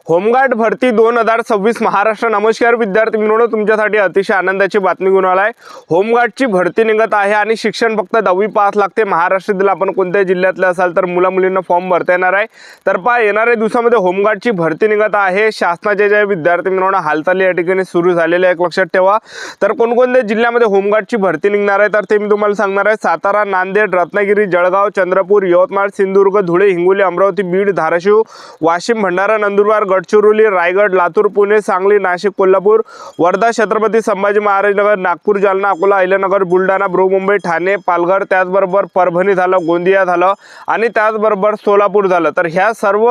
Home guard भरती 2026 महाराष्ट्र। नमस्कार विद्यार्थी मित्रांनो, तुमच्यासाठी अतिशय आनंदाची बातमी घेऊन आलाय। होमगार्डची भरती निघत आहे आणि शिक्षण फक्त 10वी पास लागते। महाराष्ट्रातील आपण कोणत्याही जिल्ह्यातले असाल तर मुला मुलींना फॉर्म भरता येणार आहे। तर येणाऱ्या दिवसामध्ये होमगार्डची भरती निघत आहे। शासनाचे जे विद्यार्थी मित्रांनो हालचाली या ठिकाणी सुरू झालेले आहे, लक्षात ठेवा। तर कोणकोणत्या जिल्ह्यामध्ये होमगार्डची भरती निघणार आहे तर ते मी तुम्हाला सांगणार आहे। सातारा, नांदेड, रत्नागिरी, जळगाव, चंद्रपूर, यवतमाळ, सिंधुदुर्ग, धुळे, हिंगोली, अमरावती, बीड, धाराशिव, वाशिम, भंडारा, नंदुरबार, गडचिरोली, रायगड, लातूर, पुणे, सांगली, नाशिक, कोल्हापूर, वर्धा, छत्रपती संभाजी महाराज नगर, नागपूर, जालना, अकोला, अहिल्यानगर, बुलढाणा, बृहमुंबई, ठाणे, पालघर, त्याचबरोबर परभणी झालं, गोंदिया झालं आणि त्याचबरोबर सोलापूर झालं। तर ह्या सर्व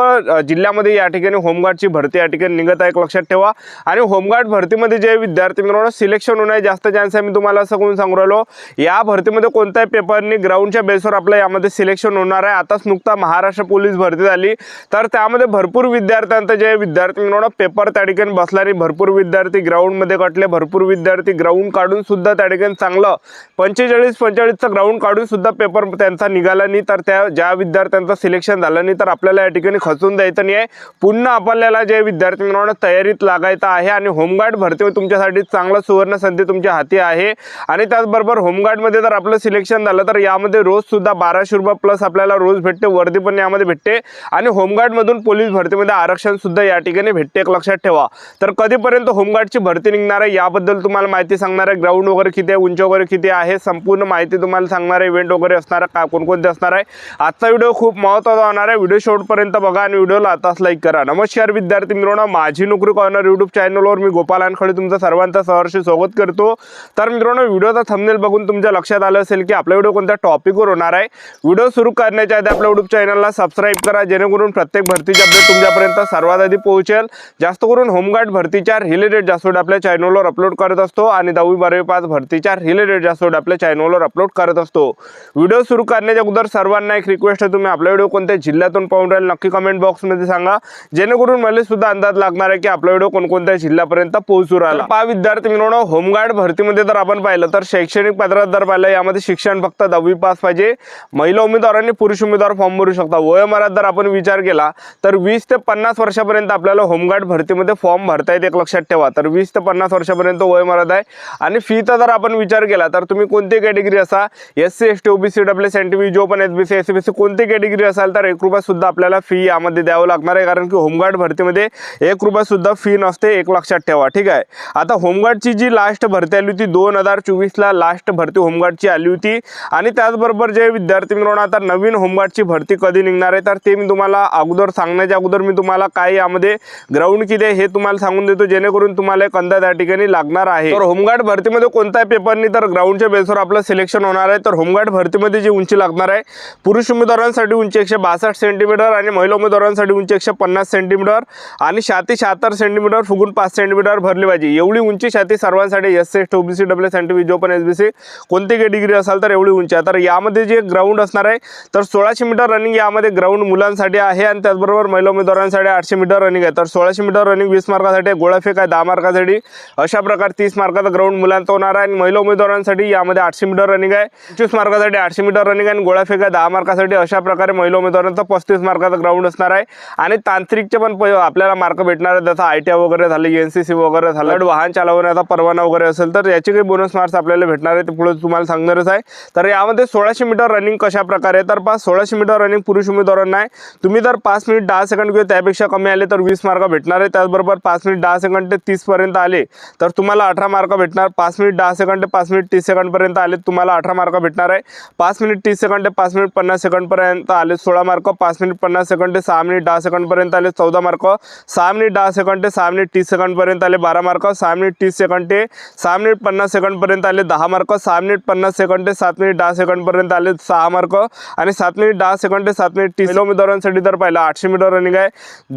जिल्ह्यामध्ये या ठिकाणी होमगार्डची भरती या ठिकाणी निघत आहे, लक्षात ठेवा। आणि होमगार्ड भरतीमध्ये जे विद्यार्थी मित्रांनो सिलेक्शन होण्याचे जास्त चान्स आहे। मी तुम्हाला असं कोण सांगू राहिलो, या भरतीमध्ये कोणत्याही पेपरनी ग्राउंडच्या बेसवर आपलं यामध्ये सिलेक्शन होणार आहे। आताच नुकता महाराष्ट्र पोलीस भरती झाली, तर त्यामध्ये भरपूर विद्यार्थ्यांचं जे विद्यार्थी मित्रांनो पेपर त्या ठिकाणी बसला नाही। भरपूर विद्यार्थी ग्राउंडमध्ये कटले, भरपूर विद्यार्थी ग्राउंड काढून सुद्धा त्या ठिकाणी चांगलं 45-45चा ग्राउंड काढून सुद्धा पेपर त्यांचा निघाला नाही। तर त्या ज्या विद्यार्थ्यांचं सिलेक्शन झालं नाही तर आपल्याला या ठिकाणी खचून द्यायचं नाही आहे। पुन्हा आपल्याला जे विद्यार्थी मित्रांनो तयारीत लागायचं आहे आणि होमगार्ड भरती तुमच्यासाठी चांगला सुवर्ण संधी तुमच्या हाती आहे। आणि त्याचबरोबर होमगार्डमध्ये जर आपलं सिलेक्शन झालं तर यामध्ये रोज सुद्धा 1200 रुपये प्लस आपल्याला रोज भेटते, वर्दी पण यामध्ये भेटते आणि होमगार्डमधून पोलीस भरतीमध्ये आरक्षण सुद्धा या ठिकाणी भेटते, लक्षात ठेवा। तर कधीपर्यंत होमगार्डची भरती निघणार आहे याबद्दल तुम्हाला माहिती सांगणार आहे। ग्राउंड वगैरे किती आहे, उंची वगैरे किती आहे, संपूर्ण माहिती तुम्हाला सांगणार आहे। इव्हेंट वगैरे असणार आहे, काय कोणकोणते असणार आहे। आजचा व्हिडिओ खूप महत्त्वाचा होणार आहे। व्हिडिओ शेवटपर्यंत बघा आणि व्हिडिओला आताच लाईक करा। नमस्कार विद्यार्थी मित्रांनो, माझी नोकरी कॉर्नर यूट्यूब चॅनलवर मी गोपाल अनखडे तुमचं सर्वांचं सहर्ष स्वागत करतो। तर मित्रांनो व्हिडिओचा थंबनेल बघून तुमच्या लक्षात आलं असेल की आपला व्हिडिओ कोणत्या टॉपिकवर होणार आहे। व्हिडिओ सुरू करण्याच्या आधी आपल्या यूट्यूब चॅनलला सबस्क्राइब करा, जेणेकरून प्रत्येक भरतीचे अपडेट तुमच्यापर्यंत सर्वात आधी पोहोचेल। जास्त करून होमगार्ड भरतीच्या रिलेटेड जास्त आपल्या चॅनलवर अपलोड करत असतो आणि 10वी 12वी पास भरतीच्या रिलेटेड जास्त आपल्या चॅनलवर अपलोड करत असतो। व्हिडिओ सुरू करण्याच्या अगोदर सर्वांना एक रिक्वेस्ट आहे, तुम्ही आपला व्हिडिओ कोणत्या जिल्ह्यातून पाहून राहिले नक्की कमेंट बॉक्समध्ये सांगा, जेणेकरून मला सुद्धा अंदाज लागणार आहे की आपला व्हिडिओ कोणकोणत्या जिल्ह्यापर्यंत पोहोचू राहिला। विद्यार्थी मित्रांनो होमगार्ड भरतीमध्ये जर आपण पाहिलं तर शैक्षणिक पात्रता जर पाहिलं यामध्ये शिक्षण फक्त 10वी पास पाहिजे। महिला उमेदवार आणि पुरुष उमेदवार फॉर्म भरू शकता। वयोमर्यादा जर आपण विचार केला तर 20 ते 50 वर्षापर्यंत आपल्याला होमगार्ड भरतीमध्ये फॉर्म भरता येते, लक्षात ठेवा। तर 20 ते 50 वर्षापर्यंत वयोमर्यादा आहे। आणि फीचा जर आपण विचार केला तर तुम्ही कोणती कॅटेगरी असा SC ST OBC EWS NTV जो पण SBC SCBC कोणती कॅटेगरी असाल तर 1 रुपया सुद्धा आपल्याला फी यामध्ये द्यावं लागणार आहे, कारण की होमगार्ड भरतीमध्ये 1 रुपया सुद्धा फी नसते, एक लक्षात ठेवा, ठीक आहे। आता होमगार्डची जी लास्ट भरती आली होती 2024 ला लास्ट भरती होमगार्डची आली होती। आणि त्याचबरोबर जे विद्यार्थी मित्रांनो आता नवीन होमगार्डची भरती कधी निघणार आहे तर ते मी तुम्हाला अगोदर सांगण्याच्या अगोदर मी तुम्हाला काय यामध्ये ग्राउंड किती आहे हे तुम्हाला सांगून देतो, जेणेकरून तुम्हाला एक अंदाज या ठिकाणी लागणार आहे। तर होमगार्ड भरतीमध्ये कोणत्याही पेपरनी तर ग्राउंडच्या बेसवर आपलं सिलेक्शन होणार आहे। तर होमगार्ड भरतीमध्ये जी उंची लागणार आहे, पुरुष उमेदवारांसाठी उंची 162 सेंटीमीटर आणि महिला उमेदवारांसाठी उंची 150 सेंटीमीटर आणि छाती 76 सेंटीमीटर फुगून 5 सेंटीमीटर भरली पाहिजे। एवढी उंची छाती सर्वांसाठी SC ST OBC EWS NTV जो पण SBC कोणती कॅटेगरी असाल तर एवढी उंची आहे। तर यामध्ये जे ग्राउंड असणार आहे तर 1600 मीटर रनिंग यामध्ये ग्राउंड मुलांसाठी आहे आणि त्याचबरोबर महिला उमेदवारांसाठी 800 मीटर रनिंग आहे। तर 1600 मीटर रनिंग 20 मार्कासाठी, गोळाफेक आहे 10 मार्कासाठी, अशा प्रकारे 30 मार्काचा ग्राउंड मुलांचा होणार आहे। आणि महिला उमेदवारांसाठी यामध्ये 800 मीटर रनिंग आहे, 25 मार्कासाठी 800 मीटर रनिंग आहे आणि गोळाफेक आहे 10 मार्कासाठी, अशा प्रकारे महिला उमेदवारांचा 35 मार्काचा ग्राउंड असणार आहे। आणि तांत्रिकचे पण आपल्याला मार्क भेटणार आहे, जसं ITI वगैरे झाले, NCC वगैरे झालं, वाहन चालवण्याचा परवाना वगैरे असेल तर याचे काही बोनस मार्क्स आपल्याला भेटणार आहे, ते पुढे तुम्हाला सांगणारच आहे। तर यामध्ये 1600 मीटर रनिंग कशा प्रकारे तर 1600 मीटर रनिंग पुरुष उमेदवारांना आहे। तुम्ही जर 5 मिनिट 10 सेकंड किंवा त्यापेक्षा कमी आले तर 20 मार्क भेटणार आहे। त्याचबरोबर 5 मिनिट 10 सेकंड ते 30 पर्यंत आले तर तुम्हाला 18 मार्क भेटणार। 5 मिनिट 10 सेकंड ते 5 मिनिट 30 सेकंड पर्यंत आले तुम्हाला 18 मार्क भेटणार आहे। 5 मिनिट 30 सेकंड ते 5 मिनिट 50 सेकंड पर्यंत आले 16 मार्क। 5 मिनिट 50 सेकंड ते 6 मिनिट 10 सेकंड पर्यंत आले 14 मार्क। 6 मिनिट 10 सेकंड ते 6 मिनिट 30 सेकंड पर्यंत आले 12 मार्क। 6 मिनिट 30 सेकंड ते 6 मिनिट 50 सेकंड पर्यंत आले 10 मार्क। 6 मिनिट 50 सेकंड ते 7 मिनिट 10 सेकंड पर्यंत आले 6 मार्क। आणि 7 मिनिट 10 सेकंड ते 7 मिनिट 30 उमेदवारांसाठी तर पहिला 800 मीटर रनिंग आहे।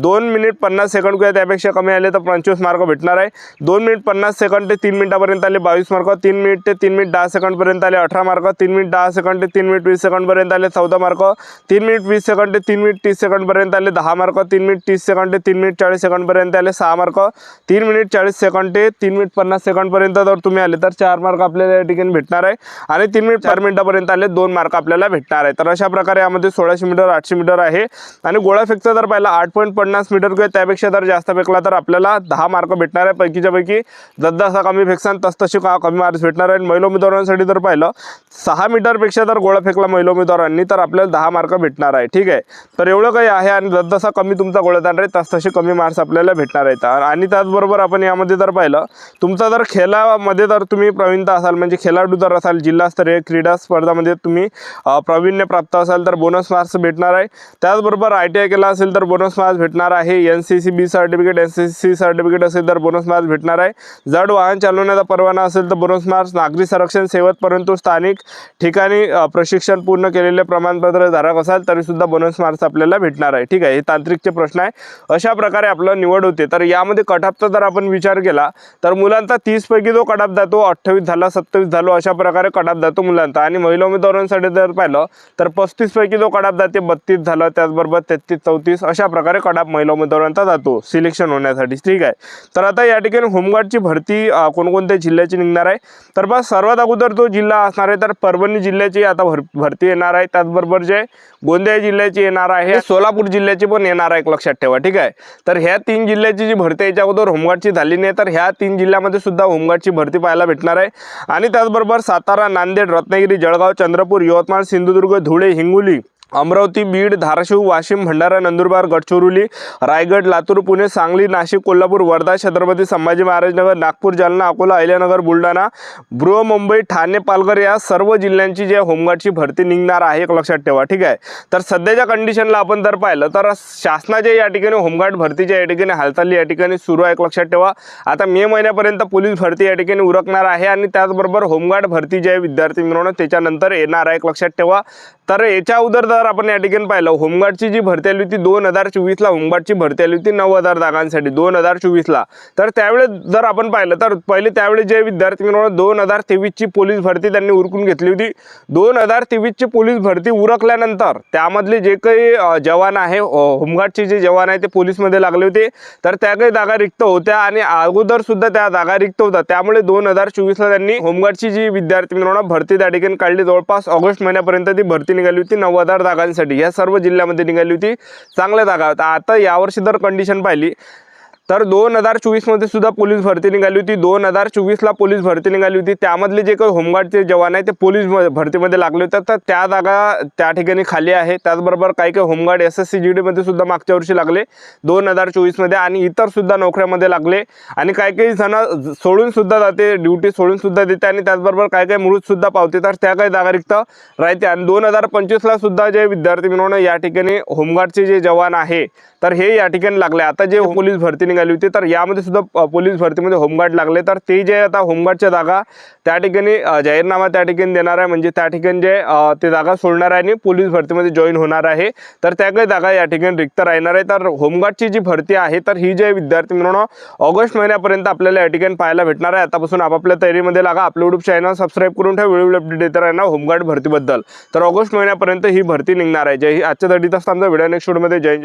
2 मिनिट 50 सेकंड किंवा त्यापेक्षा कमी आले तर 25 मार्क भेटणार आहे। 2 मिनिट 50 सेकंड ते 3 मिनिटापर्यंत आले 22 मार्क। 3 मिनिट ते 3 मिनिट 10 सेकंड पर्यंत आले 18 मार्क। 3 मिनिट 10 सेकंड ते 3 मिनिट 20 सेकंड पर्यंत आले 14 मार्क। 3 मिनिट 20 सेकंड ते 3 मिनिट 30 सेकंड पर्यंत आले 10 मार्क। 3 मिनिट 30 सेकंड ते 3 मिनिट 40 सेकंड पर्यंत आले 6 मार्क। 3 मिनिट 40 सेकंड ते 3 मिनिट 50 सेकंड पर्यंत जर तुम्ही आले तर 4 मार्क आपल्याला या ठिकाणी भेटणार आहे। आणि 3 मिनिट 4 मिनिटापर्यंत आले 2 मार्क आपल्याला भेटणार आहे। तर अशा प्रकारे यामध्ये 1600 मीटर 800 मीटर आहे। आणि गोळाफेकचा जर पाहिला 8.50 मीटर मीटर किंवा त्यापेक्षा जर जास्त फेकला तर आपल्याला 10 मार्क भेटणार आहे. पैकीच्या पैकी जसा कमी फेकसान तसे कमी मार्क्स भेटणार आहे. महिला उमेदवारांसाठी जर पाहिलं 6 मीटरपेक्षा जर गोळा फेकला महिला उमेदवारांनी तर आपल्याला 10 मार्क भेटणार आहे. ठीक आहे, तर एवढं काही आहे. आणि जसा कमी तुमचा गोळादान आहे तसे कमी मार्क्स आपल्याला भेटणार आहेत. आणि त्याचबरोबर आपण यामध्ये जर पाहिलं तुमचा जर खेळामध्ये जर तुम्ही प्रवीणता असाल म्हणजे खेळाडू जर असाल जिल्हास्तरीय क्रीडा स्पर्धामध्ये तुम्ही प्रावीण्य प्राप्त असाल तर बोनस मार्क्स भेटणार आहे. त्याचबरोबर ITI केला असेल तर बोनस मार्क्स भेटणार आहे. NCC B certificate NCC certificate असेल तर बोनस मार्क्स भेटणार आहे. जड वाहन चालवण्याचा परवाना असेल तर बोनस मार्क्स. नागरी संरक्षण सेवेत परंतु स्थानिक ठिकाणी प्रशिक्षण पूर्ण केलेले प्रमाणपत्र धारक असाल तरी सुद्धा बोनस मार्क्स आपल्याला भेटणार आहे. ठीक आहे, हे तांत्रिकचे प्रश्न आहे. अशा प्रकारे आपलं निवड होते. तर यामध्ये कटऑफचा जर आपण विचार केला तर मुलांचा 30 पैकी जो कटऑफ जातो 28 झाला 27 झालो अशा प्रकारे कटऑफ जातो मुलांचा. आणि महिला उमेदवारांसाठी जर पाहिलं तर 35 पैकी जो कटऑफ जाते 32 झालं. त्याचबरोबर 33 34 अशा प्रकारे कटऑफ महिला उमेदवारांचा जातो सिलेक्शन होण्यासाठी. ठीक आहे, तर आता या ठिकाणी होमगार्डची भरती कोणकोणत्या जिल्ह्याची निघणार आहे तर बस सर्वात अगोदर तो जिल्हा असणार आहे तर परभणी जिल्ह्याची आता भरती येणार आहे. त्याचबरोबर जे गोंदिया जिल्ह्याची येणार आहे, सोलापूर जिल्ह्याची पण येणार आहे, एक लक्षात ठेवा. ठीक आहे, तर ह्या 3 जिल्ह्याची जी भरती याच्या अगोदर होमगार्डची झाली नाही तर ह्या 3 जिल्ह्यामध्ये सुद्धा होमगार्डची भरती पाहायला भेटणार आहे. आणि त्याचबरोबर सातारा, नांदेड, रत्नागिरी, जळगाव, चंद्रपूर, यवतमाळ, सिंधुदुर्ग, धुळे, हिंगोली, अमरावती, बीड, धाराशिव, वाशिम, भंडारा, नंदुरबार, गडचिरोली, रायगड, लातूर, पुणे, सांगली, नाशिक, कोल्हापूर, वर्धा, छत्रपती संभाजी महाराज नगर, नागपूर, जालना, अकोला, अहिल्यानगर, बुलढाणा, बृहमुंबई, ठाणे, पालघर या सर्व जिल्ह्यांची जे होमगार्डची भरती निघणार आहे एक लक्षात ठेवा. ठीक आहे, तर सध्याच्या कंडिशनला आपण जर पाहिलं तर शासनाच्या या ठिकाणी होमगार्ड भरतीच्या या ठिकाणी हालचाली या ठिकाणी सुरू आहे एक लक्षात ठेवा. आता मे महिन्यापर्यंत पोलीस भरती या ठिकाणी उरकणार आहे आणि त्याचबरोबर होमगार्ड भरती जे विद्यार्थी मिळवणं त्याच्यानंतर येणार आहे एक लक्षात ठेवा. तर याच्या अगोदर जर आपण या ठिकाणी पाहिलं होमगार्डची जी भरती आली होती 2024ला होमगार्डची भरती आली होती 9000 जागांसाठी 2024ला. तर त्यावेळेस जर आपण पाहिलं तर पहिले त्यावेळेस जे विद्यार्थी मिळवणं 2023ची पोलीस भरती त्यांनी उरकून घेतली होती. 2023ची पोलीस भरती उरकल्यानंतर त्यामधले जे काही जवान आहे होमगार्डचे जे जवान आहे ते पोलीसमध्ये लागले होते तर त्या काही जागा रिक्त होत्या आणि अगोदर सुद्धा त्या जागा रिक्त होत्या. त्यामुळे 2024ला त्यांनी होमगार्डची जी विद्यार्थी मिळवणं भरती त्या ठिकाणी काढली. जवळपास ऑगस्ट महिन्यापर्यंत ती भरती निघाली होती 90,000 जागांसाठी. या सर्व जिल्ह्यामध्ये निघाली होती, चांगल्या जागा होत्या. आता यावर्षी जर कंडिशन पाहिली तर 2024मध्ये सुद्धा पोलीस भरती निघाली होती. 2024ला पोलीस भरती निघाली होती. त्यामधले जे काही होमगार्डचे जवान आहे ते पोलीस भरतीमध्ये लागले होते तर त्या जागा त्या ठिकाणी खाली आहे. त्याचबरोबर काही काही होमगार्ड SSC GD मध्ये सुद्धा मागच्या वर्षी लागले 2024मध्ये आणि इतर सुद्धा नोकऱ्यामध्ये लागले. आणि काही काही जण सोडून सुद्धा जाते, ड्युटी सोडून सुद्धा देते आणि त्याचबरोबर काही काही मृत सुद्धा पावते तर त्या काही जागा रिक्त राहते. आणि 2025ला सुद्धा जे विद्यार्थी मिळवणं या ठिकाणी होमगार्डचे जे जवान आहे तर हे या ठिकाणी लागले. आता जे पोलीस भरती निघाली होती तर यामध्ये सुद्धा पोलीस भरतीमध्ये होमगार्ड लागले. तर ते जे आता होमगार्डच्या जागा त्या ठिकाणी जाहीरनामा त्या ठिकाणी देणार आहे म्हणजे त्या ठिकाणी जे ते जागा सोडणार आहे आणि पोलीस भरतीमध्ये जॉईन होणार आहे तर त्या काही जागा या ठिकाणी रिक्त राहणार आहे. तर होमगार्डची जी भरती आहे तर ही जे विद्यार्थी मिळवणं ऑगस्ट महिन्यापर्यंत आपल्याला या ठिकाणी पाहायला भेटणार आहे. आतापासून आपापल्या तयारीमध्ये लागा. आपलं YouTube चॅनल सबस्क्राईब करून ठेवा वेळोवेळी अपडेट देत राहणार होमगार्ड भरतीबद्दल. तर ऑगस्ट महिन्यापर्यंत ही भरती निघणार आहे. जय आजच्या साठी आमचा व्हिडिओ नेक्स्ट व्हिडिओमध्ये जय